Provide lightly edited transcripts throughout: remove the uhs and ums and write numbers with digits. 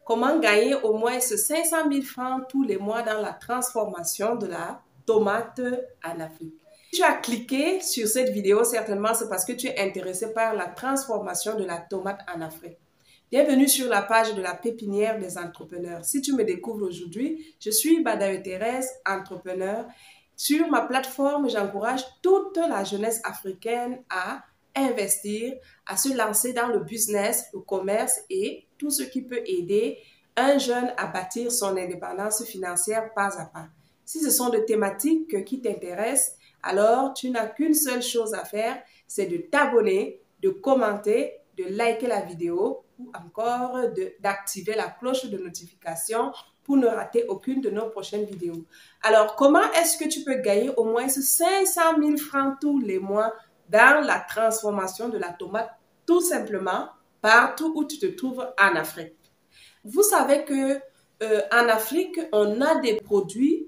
Comment gagner au moins 500 000 francs tous les mois dans la transformation de la tomate en Afrique? Si tu as cliqué sur cette vidéo, certainement c'est parce que tu es intéressé par la transformation de la tomate en Afrique. Bienvenue sur la page de la pépinière des entrepreneurs. Si tu me découvres aujourd'hui, je suis Badawe Thérèse, entrepreneur. Sur ma plateforme, j'encourage toute la jeunesse africaine à investir, à se lancer dans le business, le commerce et tout ce qui peut aider un jeune à bâtir son indépendance financière pas à pas. Si ce sont des thématiques qui t'intéressent, alors tu n'as qu'une seule chose à faire, c'est de t'abonner, de commenter, de liker la vidéo ou encore d'activer la cloche de notification pour ne rater aucune de nos prochaines vidéos. Alors, comment est-ce que tu peux gagner au moins 500 000 francs tous les mois dans la transformation de la tomate? Tout simplement, partout où tu te trouves en Afrique. Vous savez que en Afrique, on a des produits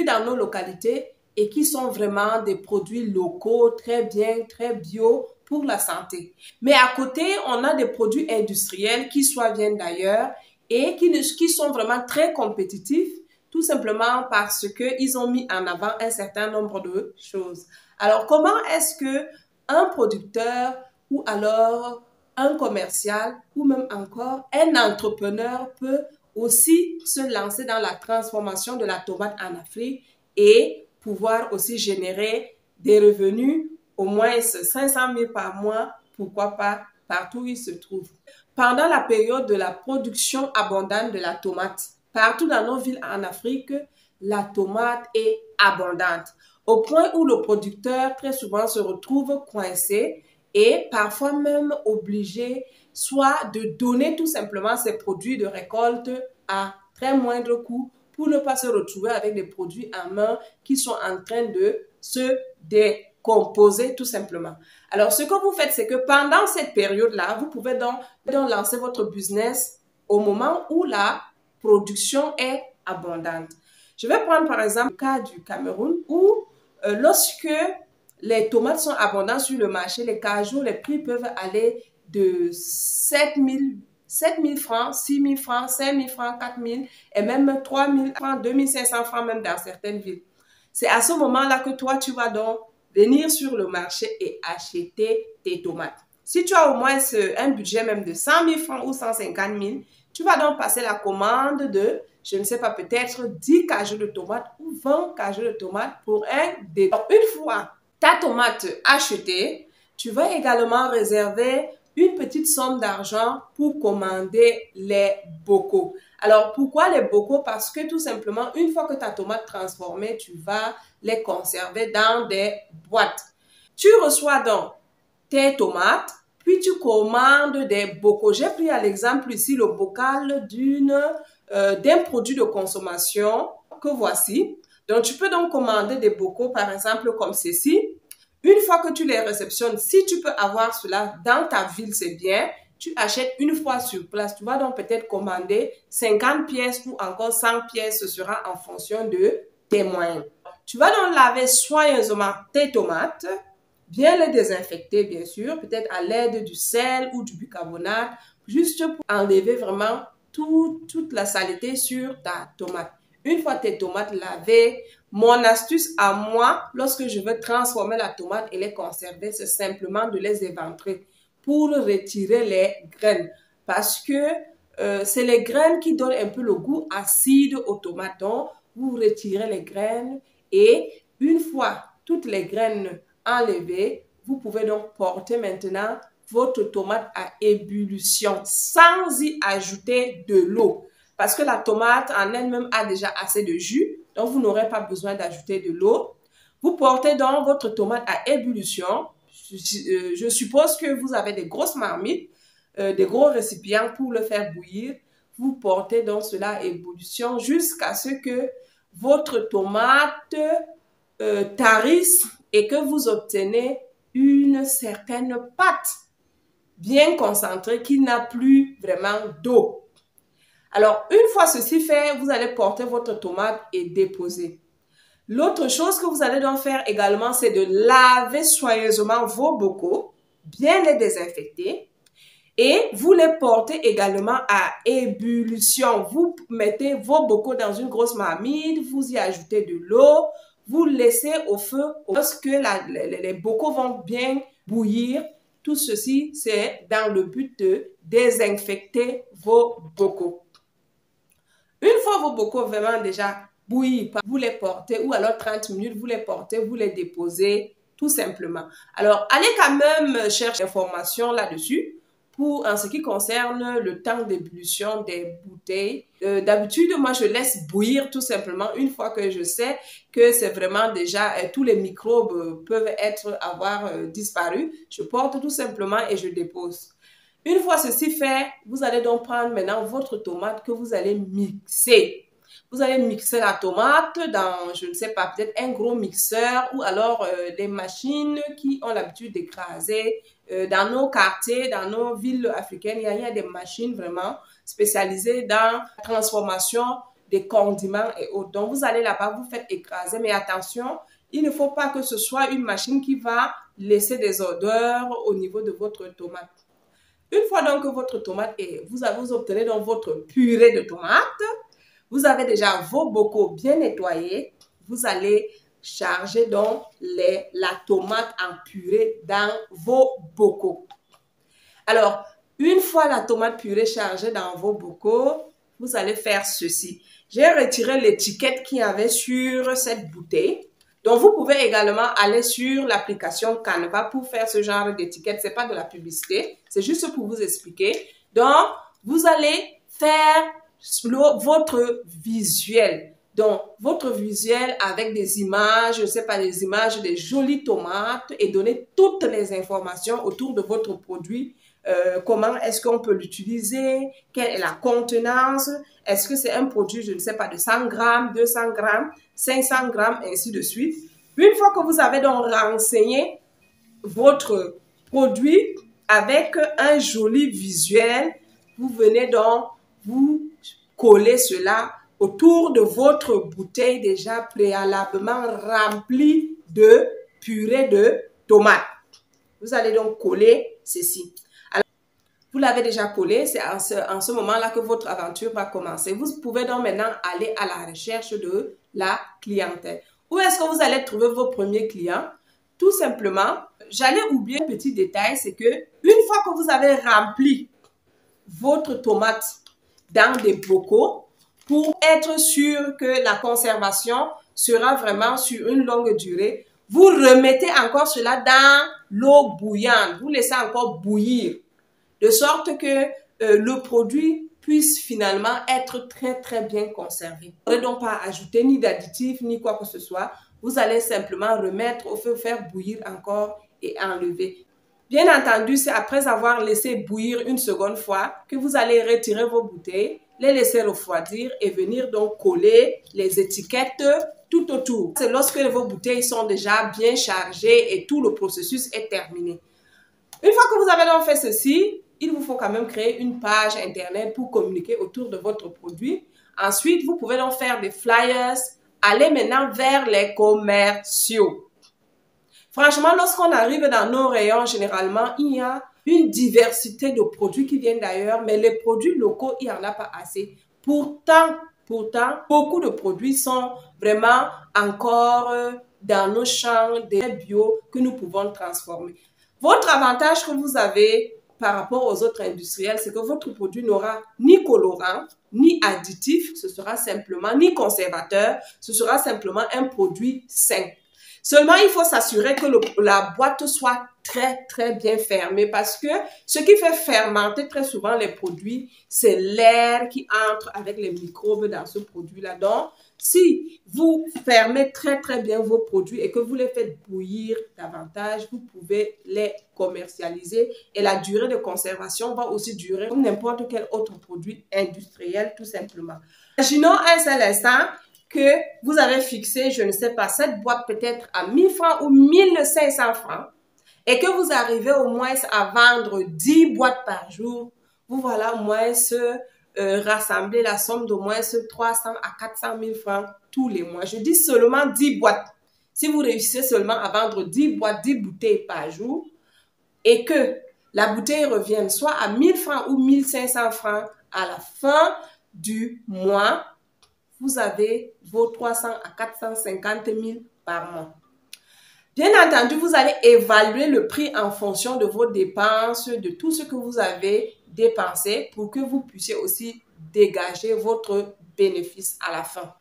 dans nos localités et qui sont vraiment des produits locaux, très bien, très bio pour la santé. Mais à côté, on a des produits industriels qui soit viennent d'ailleurs et qui sont vraiment très compétitifs, tout simplement parce qu'ils ont mis en avant un certain nombre de choses. Alors, comment est-ce que un producteur ou alors un commercial ou même encore un entrepreneur peut aussi se lancer dans la transformation de la tomate en Afrique et pouvoir aussi générer des revenus, au moins 500 000 par mois, pourquoi pas, partout où il se trouve. Pendant la période de la production abondante de la tomate, partout dans nos villes en Afrique, la tomate est abondante, au point où le producteur très souvent se retrouve coincé et parfois même obligé soit de donner tout simplement ses produits de récolte à très moindre coût pour ne pas se retrouver avec des produits en main qui sont en train de se décomposer tout simplement. Alors, ce que vous faites, c'est que pendant cette période-là, vous pouvez donc lancer votre business au moment où la production est abondante. Je vais prendre par exemple le cas du Cameroun où lorsque les tomates sont abondantes sur le marché, les cajous, les prix peuvent aller de 7 000 francs, 6 000 francs, 5 000 francs, 4 000 et même 3 000 francs, 2 500 francs même dans certaines villes. C'est à ce moment-là que toi, tu vas donc venir sur le marché et acheter tes tomates. Si tu as au moins un budget même de 100 000 francs ou 150 000, tu vas donc passer la commande de, je ne sais pas, peut-être 10 cageaux de tomates ou 20 cageaux de tomates pour un dépôt. Une fois ta tomate achetée, tu vas également réserver une petite somme d'argent pour commander les bocaux. Alors, pourquoi les bocaux? Parce que tout simplement, une fois que ta tomate transformée, tu vas les conserver dans des boîtes. Tu reçois donc tes tomates, puis tu commandes des bocaux. J'ai pris à l'exemple ici le bocal d'un produit de consommation que voici. Donc, tu peux donc commander des bocaux, par exemple, comme ceci. Une fois que tu les réceptionnes, si tu peux avoir cela dans ta ville, c'est bien. Tu achètes une fois sur place. Tu vas donc peut-être commander 50 pièces ou encore 100 pièces. Ce sera en fonction de tes moyens. Tu vas donc laver soigneusement tes tomates, bien les désinfecter, bien sûr, peut-être à l'aide du sel ou du bicarbonate, juste pour enlever vraiment toute la saleté sur ta tomate. Une fois tes tomates lavées, mon astuce à moi, lorsque je veux transformer la tomate et les conserver, c'est simplement de les éventrer pour retirer les graines. Parce que c'est les graines qui donnent un peu le goût acide aux tomates. Donc, vous retirez les graines et une fois toutes les graines enlevées, vous pouvez donc porter maintenant votre tomate à ébullition sans y ajouter de l'eau. Parce que la tomate en elle-même a déjà assez de jus, donc vous n'aurez pas besoin d'ajouter de l'eau. Vous portez donc votre tomate à ébullition. Je suppose que vous avez des grosses marmites, des gros récipients pour le faire bouillir. Vous portez donc cela à ébullition jusqu'à ce que votre tomate tarisse et que vous obtenez une certaine pâte bien concentrée qui n'a plus vraiment d'eau. Alors, une fois ceci fait, vous allez porter votre tomate et déposer. L'autre chose que vous allez donc faire également, c'est de laver soigneusement vos bocaux, bien les désinfecter. Et vous les portez également à ébullition. Vous mettez vos bocaux dans une grosse marmite, vous y ajoutez de l'eau, vous laissez au feu. Lorsque les bocaux vont bien bouillir, tout ceci, c'est dans le but de désinfecter vos bocaux. Une fois vos bocaux vraiment déjà bouillis, vous les portez, ou alors 30 minutes, vous les portez, vous les déposez, tout simplement. Alors, allez quand même chercher l'information là-dessus. Pour en ce qui concerne le temps d'ébullition des bouteilles, d'habitude, moi, je laisse bouillir tout simplement une fois que je sais que c'est vraiment déjà, tous les microbes peuvent avoir disparu. Je porte tout simplement et je dépose. Une fois ceci fait, vous allez donc prendre maintenant votre tomate que vous allez mixer. Vous allez mixer la tomate dans, je ne sais pas, peut-être un gros mixeur ou alors les machines qui ont l'habitude d'écraser. Dans nos quartiers, dans nos villes africaines, il y a des machines vraiment spécialisées dans la transformation des condiments et autres. Donc, vous allez là-bas, vous faites écraser, mais attention, il ne faut pas que ce soit une machine qui va laisser des odeurs au niveau de votre tomate. Une fois donc que votre tomate est, vous obtenez donc votre purée de tomate, vous avez déjà vos bocaux bien nettoyés, vous allez charger donc la tomate en purée dans vos bocaux. Alors, une fois la tomate purée chargée dans vos bocaux, vous allez faire ceci. J'ai retiré l'étiquette qu'il y avait sur cette bouteille. Donc, vous pouvez également aller sur l'application Canva pour faire ce genre d'étiquette. Ce n'est pas de la publicité, c'est juste pour vous expliquer. Donc, vous allez faire votre visuel. Donc, votre visuel avec des images, je ne sais pas, des images des jolies tomates et donner toutes les informations autour de votre produit. Comment est-ce qu'on peut l'utiliser? Quelle est la contenance? Est-ce que c'est un produit, je ne sais pas, de 100 grammes, 200 grammes, 500 grammes, ainsi de suite. Une fois que vous avez donc renseigné votre produit avec un joli visuel, vous venez donc vous coller cela autour de votre bouteille déjà préalablement remplie de purée de tomates. Vous allez donc coller ceci. Alors, vous l'avez déjà collé, c'est en ce moment-là que votre aventure va commencer. Vous pouvez donc maintenant aller à la recherche de la clientèle. Où est-ce que vous allez trouver vos premiers clients? Tout simplement, j'allais oublier un petit détail, c'est que une fois que vous avez rempli votre tomate dans des bocaux, pour être sûr que la conservation sera vraiment sur une longue durée, vous remettez encore cela dans l'eau bouillante. Vous laissez encore bouillir, de sorte que le produit puisse finalement être très très bien conservé. Vous n'allez donc pas ajouter ni d'additifs ni quoi que ce soit. Vous allez simplement remettre au feu, faire bouillir encore et enlever. Bien entendu, c'est après avoir laissé bouillir une seconde fois que vous allez retirer vos bouteilles, les laisser refroidir et venir donc coller les étiquettes tout autour. C'est lorsque vos bouteilles sont déjà bien chargées et tout le processus est terminé. Une fois que vous avez donc fait ceci, il vous faut quand même créer une page internet pour communiquer autour de votre produit. Ensuite, vous pouvez donc faire des flyers, aller maintenant vers les commerciaux. Franchement, lorsqu'on arrive dans nos rayons, généralement, il y a une diversité de produits qui viennent d'ailleurs, mais les produits locaux, il n'y en a pas assez. Pourtant, beaucoup de produits sont vraiment encore dans nos champs des bio que nous pouvons transformer. Votre avantage que vous avez par rapport aux autres industriels, c'est que votre produit n'aura ni colorant, ni additif, ce sera simplement, ni conservateur, ce sera simplement un produit sain. Seulement, il faut s'assurer que la boîte soit très, très bien fermée parce que ce qui fait fermenter très souvent les produits, c'est l'air qui entre avec les microbes dans ce produit-là. Donc, si vous fermez très, très bien vos produits et que vous les faites bouillir davantage, vous pouvez les commercialiser et la durée de conservation va aussi durer comme n'importe quel autre produit industriel, tout simplement. Imaginons un seul instant que vous avez fixé, je ne sais pas, cette boîte peut-être à 1000 francs ou 1500 francs et que vous arrivez au moins à vendre 10 boîtes par jour, vous voilà au moins rassembler la somme d'au moins 300 à 400 000 francs tous les mois. Je dis seulement 10 boîtes. Si vous réussissez seulement à vendre 10 boîtes, 10 bouteilles par jour et que la bouteille revienne soit à 1000 francs ou 1500 francs à la fin du mois, vous avez vos 300 à 450 000 par mois. Bien entendu, vous allez évaluer le prix en fonction de vos dépenses, de tout ce que vous avez dépensé pour que vous puissiez aussi dégager votre bénéfice à la fin.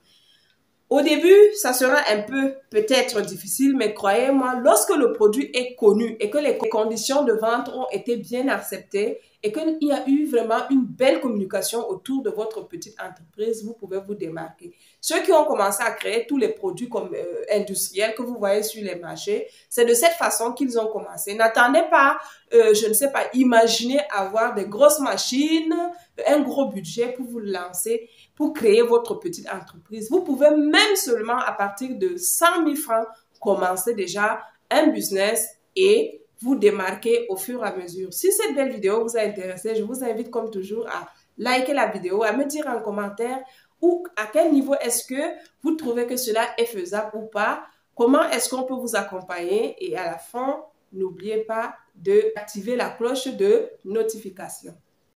Au début, ça sera un peu peut-être difficile, mais croyez-moi, lorsque le produit est connu et que les conditions de vente ont été bien acceptées et qu'il y a eu vraiment une belle communication autour de votre petite entreprise, vous pouvez vous démarquer. Ceux qui ont commencé à créer tous les produits comme industriels que vous voyez sur les marchés, c'est de cette façon qu'ils ont commencé. N'attendez pas, je ne sais pas, imaginez avoir des grosses machines, un gros budget pour vous lancer, pour créer votre petite entreprise. Vous pouvez même seulement à partir de 100 000 francs commencer déjà un business et vous démarquer au fur et à mesure. Si cette belle vidéo vous a intéressé, je vous invite comme toujours à liker la vidéo, à me dire en commentaire ou à quel niveau est-ce que vous trouvez que cela est faisable ou pas, comment est-ce qu'on peut vous accompagner et à la fin, n'oubliez pas d'activer la cloche de notification.